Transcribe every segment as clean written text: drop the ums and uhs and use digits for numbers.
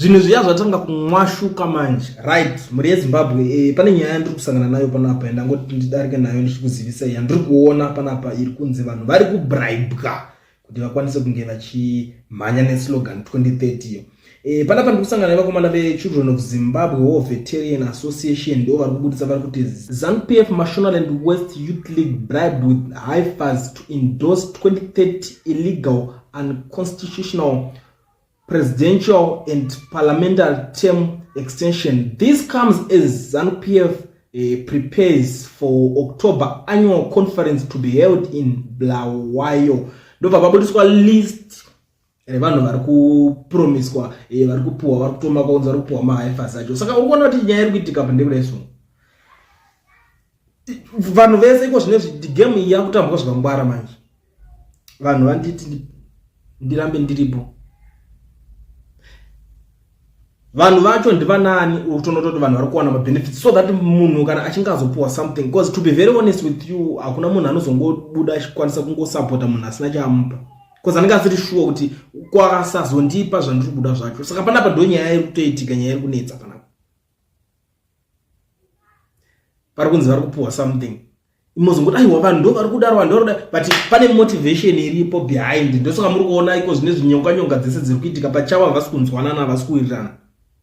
zvinhu zviya zvatanga kumwashuka manje, right? Muri yeZimbabwe pane nyaya ndiri kusangana nayo panapa, ndangoti ndidarike nayo ndichikuzivisa iya. Ndiri kuona panapa iri kunzi vanhu vari kubribeka kuti vakwanise kunge vachimhanya neslogan 2030 iyo. Panapa ndiri kusangana nevakomana veChildren of Zimbabwe War Veteran Association, ndo vari kubudisa vari kuti Zanupf Mashonaland West Youth League bribed with high funds to endorse 2030 illegal unconstitutional presidential and parliamentary term extension. This comes as Zanupf prepares for October annual conference to be held in Bulawayo. Ndobva pabudiswa list vanhu vari kupromiswa, vari kupuwa, vari kutoma kaunzi, vari kupuwa mahaifa acho. Saka uri kuona kuti nyaya iri kuitika pandekureso. Vanhu vese iko zvinezvi game iyi yakutambuka zvakangwara manje. Vanhu vanditi ndirambe ndiripo. Vanhu vacho ndivanani utonototi vanhu vari kuwana mabenefits so that munhu kana achingazopuwa something, because to be very honest with you hakuna munhu anozongobuda achikwanisa kungosupporta munhu asina chamupa, because anenge asiri sure kuti kwakasazondipa zvandiri kubuda zvacho. Saka panapa ndo nyaya iri kutoitika, nyaya iri kunetsa panapa. Pari kunzi vari kupuwa something, imozongoti aiwa vanhu ndo vari kudaro, vanhu ndo vari kudaro, but pane motivation iripo behind. Ndosaka muri kuona iko zvine zvinyonga dzese dziri kuitika pachavo, havasi kunzwanana, havasi kuwirirana.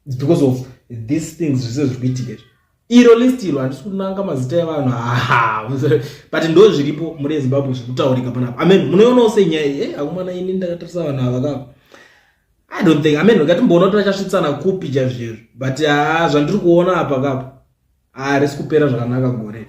It's because of these things zvese zviri kuitika. Iro list iro handisi kunanga mazita evanhu, but ndo zviripo muri yeZimbabwe zviri kutaurika panapa. Amen. Munoionawo senyaya akomana ini ndakatarisa vanhu ava kapa. I don't think, amen, ngatimboona kuti vachasvitsana kupi chaizvo, but zvandiri kuona apa kapa harisi kupera zvakanaka gore.